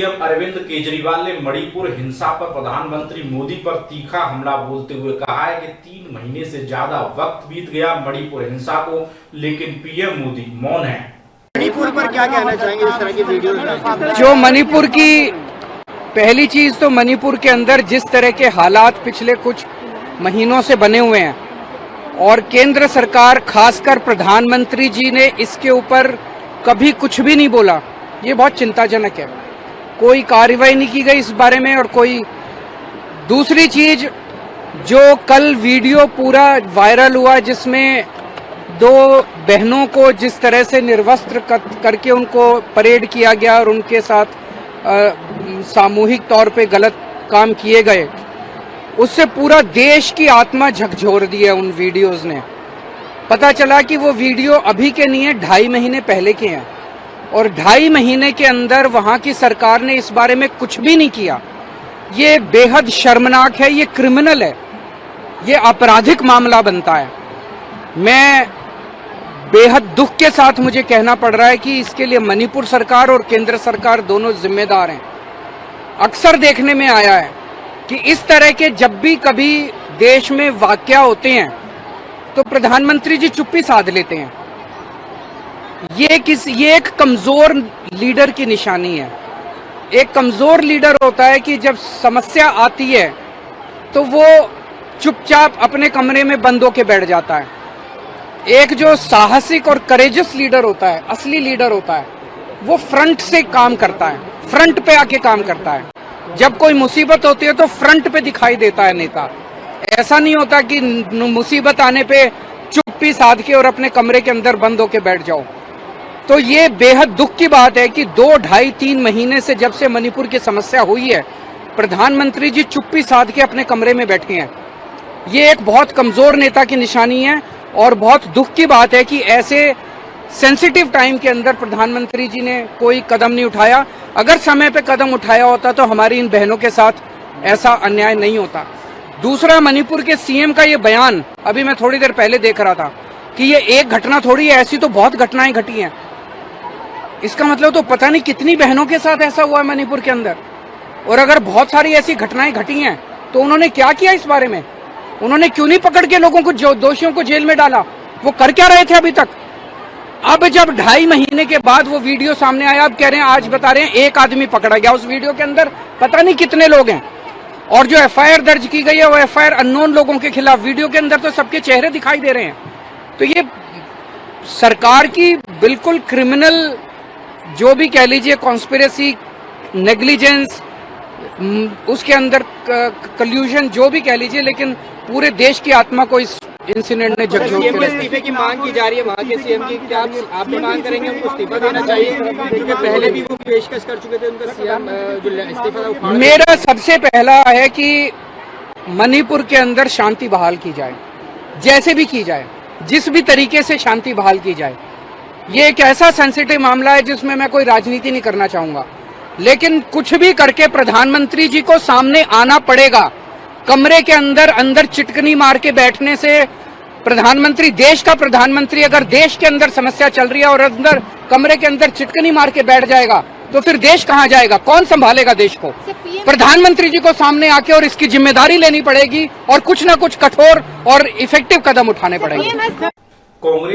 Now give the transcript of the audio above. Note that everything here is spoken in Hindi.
सीएम अरविंद केजरीवाल ने मणिपुर हिंसा पर प्रधानमंत्री मोदी पर तीखा हमला बोलते हुए कहा है कि 3 महीने से ज्यादा वक्त बीत गया मणिपुर हिंसा को, लेकिन पीएम मोदी मौन है। मणिपुर पर क्या कहना चाहेंगे इस तरह की वीडियो? जो मणिपुर की पहली चीज तो मणिपुर के अंदर जिस तरह के हालात पिछले कुछ महीनों से बने हुए हैं और केंद्र सरकार खासकर प्रधानमंत्री जी ने इसके ऊपर कभी कुछ भी नहीं बोला, ये बहुत चिंताजनक है। कोई कार्रवाई नहीं की गई इस बारे में। और कोई दूसरी चीज, जो कल वीडियो पूरा वायरल हुआ जिसमें 2 बहनों को जिस तरह से निर्वस्त्र करके उनको परेड किया गया और उनके साथ सामूहिक तौर पे गलत काम किए गए, उससे पूरा देश की आत्मा झकझोर दी है उन वीडियोस ने। पता चला कि वो वीडियो अभी के नहीं है, 2.5 महीने पहले के हैं और 2.5 महीने के अंदर वहां की सरकार ने इस बारे में कुछ भी नहीं किया। ये बेहद शर्मनाक है, ये क्रिमिनल है, ये आपराधिक मामला बनता है। मैं बेहद दुख के साथ मुझे कहना पड़ रहा है कि इसके लिए मणिपुर सरकार और केंद्र सरकार दोनों जिम्मेदार हैं। अक्सर देखने में आया है कि इस तरह के जब भी कभी देश में वाकया होते हैं तो प्रधानमंत्री जी चुप्पी साध लेते हैं। ये एक कमजोर लीडर की निशानी है। एक कमजोर लीडर होता है कि जब समस्या आती है तो वो चुपचाप अपने कमरे में बंद होके बैठ जाता है। एक जो साहसिक और करेजस लीडर होता है, असली लीडर होता है, वो फ्रंट से काम करता है, फ्रंट पे आके काम करता है। जब कोई मुसीबत होती है तो फ्रंट पे दिखाई देता है नेता। ऐसा नहीं होता कि मुसीबत आने पे चुप्पी साध के और अपने कमरे के अंदर बंद होके बैठ जाओ। तो ये बेहद दुख की बात है कि 2, 2.5, 3 महीने से जब से मणिपुर की समस्या हुई है, प्रधानमंत्री जी चुप्पी साध के अपने कमरे में बैठे हैं। ये एक बहुत कमजोर नेता की निशानी है और बहुत दुख की बात है कि ऐसे सेंसिटिव टाइम के अंदर प्रधानमंत्री जी ने कोई कदम नहीं उठाया। अगर समय पे कदम उठाया होता तो हमारी इन बहनों के साथ ऐसा अन्याय नहीं होता। दूसरा, मणिपुर के सीएम का ये बयान अभी मैं थोड़ी देर पहले देख रहा था कि ये एक घटना थोड़ी है, ऐसी तो बहुत घटनाएं घटी हैं। इसका मतलब तो पता नहीं कितनी बहनों के साथ ऐसा हुआ है मणिपुर के अंदर। और अगर बहुत सारी ऐसी घटनाएं घटी हैं तो उन्होंने क्या किया इस बारे में? उन्होंने क्यों नहीं पकड़ के लोगों को, जो दोषियों को जेल में डाला? वो कर क्या रहे थे अभी तक? अब जब 2.5 महीने के बाद वो वीडियो सामने आया, अब कह रहे हैं, आज बता रहे हैं 1 आदमी पकड़ा गया। उस वीडियो के अंदर पता नहीं कितने लोग हैं। और जो एफआईआर दर्ज की गई है वो एफआईआर अननोन लोगों के खिलाफ। वीडियो के अंदर तो सबके चेहरे दिखाई दे रहे हैं। तो ये सरकार की बिल्कुल क्रिमिनल, जो भी कह लीजिए, कॉन्स्पिरेसी, नेग्लिजेंस, उसके अंदर कल्यूजन, जो भी कह लीजिए, लेकिन पूरे देश की आत्मा को इस इंसिडेंट ने झकझोर के इस्तीफे की मांग की जा रही है वहाँ के सीएम की। क्या आप भी मांग करेंगे उनको इस्तीफा देना चाहिए? क्योंकि पहले भी वो पेशकश कर चुके थे उनका सीएम जो इस्तीफा। मेरा सबसे पहला है कि मणिपुर के अंदर शांति बहाल की जाए, जैसे भी की जाए, जिस भी तरीके से शांति बहाल की जाए। ये एक ऐसा सेंसिटिव मामला है जिसमें मैं कोई राजनीति नहीं करना चाहूंगा, लेकिन कुछ भी करके प्रधानमंत्री जी को सामने आना पड़ेगा। कमरे के अंदर चिटकनी मार के बैठने से प्रधानमंत्री, देश का प्रधानमंत्री, अगर देश के अंदर समस्या चल रही है और अंदर कमरे के अंदर चिटकनी मार के बैठ जाएगा तो फिर देश कहां जाएगा? कौन संभालेगा देश को? प्रधानमंत्री जी को सामने आके और इसकी जिम्मेदारी लेनी पड़ेगी और कुछ ना कुछ कठोर और इफेक्टिव कदम उठाने पड़ेंगे। कांग्रेस